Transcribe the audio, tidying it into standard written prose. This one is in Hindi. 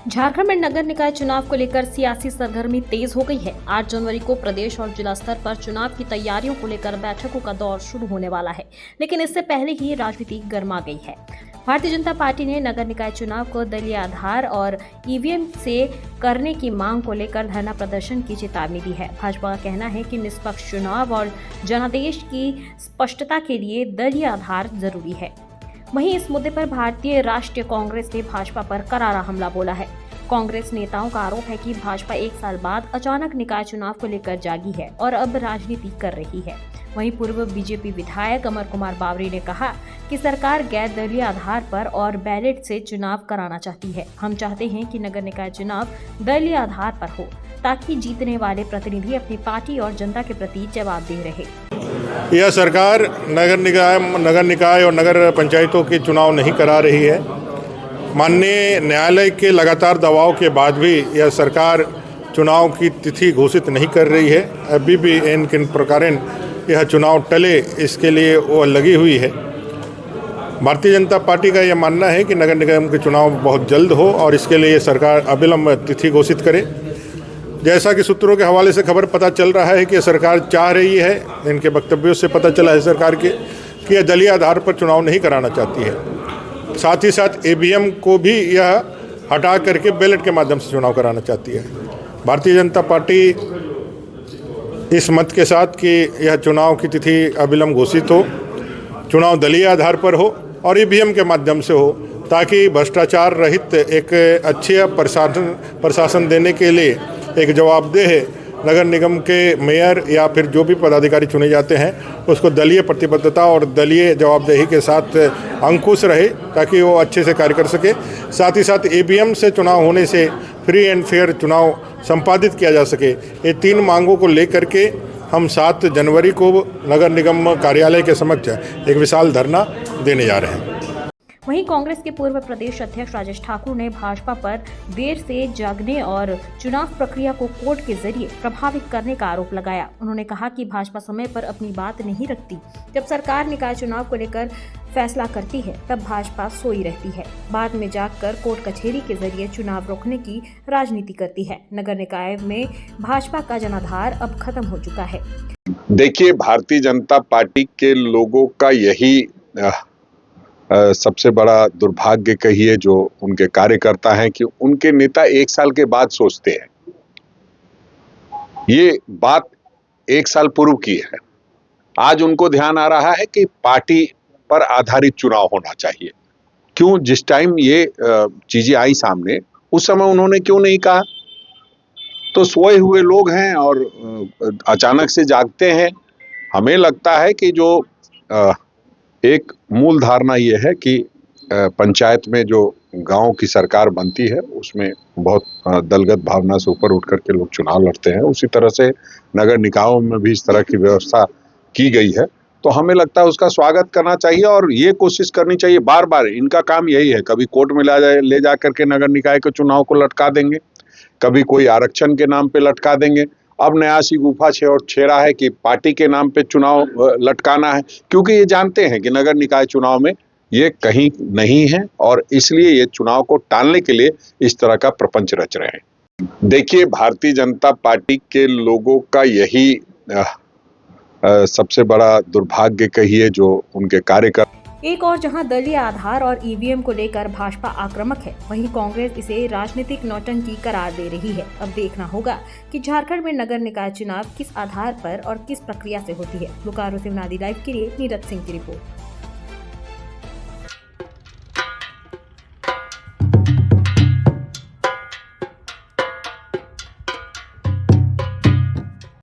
झारखंड में नगर निकाय चुनाव को लेकर सियासी सरगर्मी तेज हो गई है। 8 जनवरी को प्रदेश और जिला स्तर पर चुनाव की तैयारियों को लेकर बैठकों का दौर शुरू होने वाला है, लेकिन इससे पहले ही राजनीति गर्मा गई है। भारतीय जनता पार्टी ने नगर निकाय चुनाव को दलीय आधार और ईवीएम से करने की मांग को लेकर धरना प्रदर्शन की चेतावनी दी है। भाजपा का कहना है कि निष्पक्ष चुनाव और जनादेश की स्पष्टता के लिए दलीय आधार जरूरी है। वहीं इस मुद्दे पर भारतीय राष्ट्रीय कांग्रेस ने भाजपा पर करारा हमला बोला है। कांग्रेस नेताओं का आरोप है कि भाजपा 1 साल बाद अचानक निकाय चुनाव को लेकर जागी है और अब राजनीति कर रही है। वहीं पूर्व बीजेपी विधायक अमर कुमार बावरी ने कहा कि सरकार गैर दलीय आधार पर और बैलेट से चुनाव कराना चाहती है। हम चाहते हैं कि नगर निकाय चुनाव दलीय आधार पर हो, ताकि जीतने वाले प्रतिनिधि अपनी पार्टी और जनता के प्रति जवाबदेह रहे। यह सरकार नगर निकाय और नगर पंचायतों के चुनाव नहीं करा रही है। माननीय न्यायालय के लगातार दबाव के बाद भी यह सरकार चुनाव की तिथि घोषित नहीं कर रही है। अभी भी इन किन प्रकारेण यह चुनाव टले, इसके लिए वो लगी हुई है। भारतीय जनता पार्टी का यह मानना है कि नगर निगम के चुनाव बहुत जल्द हो और इसके लिए सरकार अविलंब तिथि घोषित करे। जैसा कि सूत्रों के हवाले से खबर पता चल रहा है कि सरकार चाह रही है, इनके वक्तव्यों से पता चला है सरकार के, कि यह दलीय आधार पर चुनाव नहीं कराना चाहती है। साथ ही साथ ईवीएम को भी यह हटा करके बैलेट के माध्यम से चुनाव कराना चाहती है। भारतीय जनता पार्टी इस मत के साथ कि यह चुनाव की तिथि अविलंब घोषित हो, चुनाव दलीय आधार पर हो और ईवीएम के माध्यम से हो, ताकि भ्रष्टाचार रहित एक अच्छे प्रशासन देने के लिए एक जवाबदेह नगर निगम के मेयर या फिर जो भी पदाधिकारी चुने जाते हैं उसको दलीय प्रतिबद्धता और दलीय जवाबदेही के साथ अंकुश रहे, ताकि वो अच्छे से कार्य कर सके। साथ ही साथ ईवीएम से चुनाव होने से फ्री एंड फेयर चुनाव संपादित किया जा सके। ये 3 मांगों को लेकर के हम 7 जनवरी को नगर निगम कार्यालय के समक्ष एक विशाल धरना देने जा रहे हैं। वहीं कांग्रेस के पूर्व प्रदेश अध्यक्ष राजेश ठाकुर ने भाजपा पर देर से जागने और चुनाव प्रक्रिया को कोर्ट के जरिए प्रभावित करने का आरोप लगाया। उन्होंने कहा कि भाजपा समय पर अपनी बात नहीं रखती। जब सरकार निकाय चुनाव को लेकर फैसला करती है तब भाजपा सोई रहती है, बाद में जागकर कोर्ट कचहरी के जरिए चुनाव रोकने की राजनीति करती है। नगर निकाय में भाजपा का जनाधार अब खत्म हो चुका है। देखिए, भारतीय जनता पार्टी के लोगों का यही सबसे बड़ा दुर्भाग्य कहिए जो उनके कार्यकर्ता हैं कि उनके नेता 1 साल के बाद सोचते हैं। ये बात 1 साल पूर्व की है। आज उनको ध्यान आ रहा है कि पार्टी पर आधारित चुनाव होना चाहिए। क्यों, जिस टाइम ये चीजें आई सामने उस समय उन्होंने क्यों नहीं कहा? तो सोए हुए लोग हैं और अचानक से जागते हैं। हमें लगता है कि जो एक मूल धारणा ये है कि पंचायत में जो गांव की सरकार बनती है उसमें बहुत दलगत भावना से ऊपर उठ करके लोग चुनाव लड़ते हैं। उसी तरह से नगर निकायों में भी इस तरह की व्यवस्था की गई है, तो हमें लगता है उसका स्वागत करना चाहिए और ये कोशिश करनी चाहिए बार बार। इनका काम यही है, कभी कोर्ट में ले जा करके नगर निकाय के चुनाव को लटका देंगे, कभी कोई आरक्षण के नाम पे लटका देंगे। अब नया सी गुफा छेड़ा है कि पार्टी के नाम पे चुनाव लटकाना है, क्योंकि ये जानते हैं कि नगर निकाय चुनाव में ये कहीं नहीं है और इसलिए ये चुनाव को टालने के लिए इस तरह का प्रपंच रच रहे हैं। देखिए, भारतीय जनता पार्टी के लोगों का यही सबसे बड़ा दुर्भाग्य कहिए जो उनके कार्यकर्ता। एक और जहां दलीय आधार और ईवीएम को लेकर भाजपा आक्रामक है, वहीं कांग्रेस इसे राजनीतिक नौटंकी करार दे रही है। अब देखना होगा कि झारखंड में नगर निकाय चुनाव किस आधार पर और किस प्रक्रिया से होती है। बोकारो से मुनादी लाइव के लिए नीरज सिंह की रिपोर्ट।